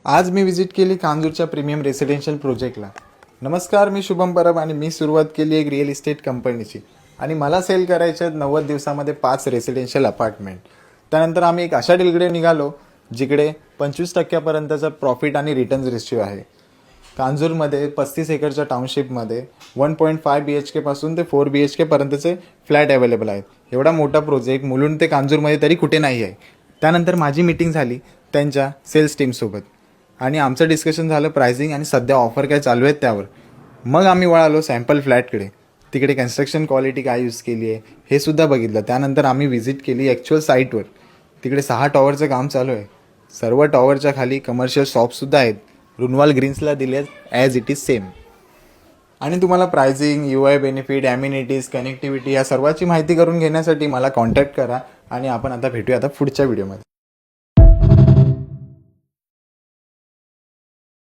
आज मी विजिट केली कांजूरच्या premium residential प्रोजेक्टला। नमस्कार, मी शुभम परब आणि मी सुरुवात केली एक रिअल इस्टेट कंपनीची आणि मला सेल करायचे 90 दिवसामध्ये 5 रेसिडेन्शियल अपार्टमेंट। त्यानंतर आम्ही एक अशा डीलकडे निघालो जिकडे 25% प्रॉफिट आणि रिटर्न्स रेशिओ आहे। कांजूरमध्ये 35 एकरच्या टाउनशिपमध्ये 1.5 BHK पासून ते 4 BHK पर्यंतचे फ्लॅट अवेलेबल आहेत। एवढा मोठा प्रोजेक्ट मुलुंड ते कांजूरमध्ये तरी कुठे नाही आहे। त्यानंतर माझी मीटिंग झाली त्यांच्या सेल्स टीमसोबत आणि आमचं डिस्कशन झालं प्राइसिंग आणि सध्या ऑफर काय चालू आहेत त्यावर। मग आम्ही वळालो सॅम्पल फ्लॅटकडे। तिकडे कन्स्ट्रक्शन क्वालिटी काय यूज केली आहे हे सुद्धा बघितलं। त्यानंतर आम्ही व्हिजिट केली ॲक्च्युअल साईटवर। तिकडे 6 टॉवरचं काम चालू आहे। सर्व टॉवरच्या खाली कमर्शियल शॉपसुद्धा आहेत। रुनवाल ग्रीन्सला दिले ॲज इट इज सेम। आणि तुम्हाला pricing, UI benefit, amenities, connectivity या सर्वाची माहिती करून घेण्यासाठी मला कॉन्टॅक्ट करा आणि आपण आता भेटूया पुढच्या व्हिडिओमध्ये।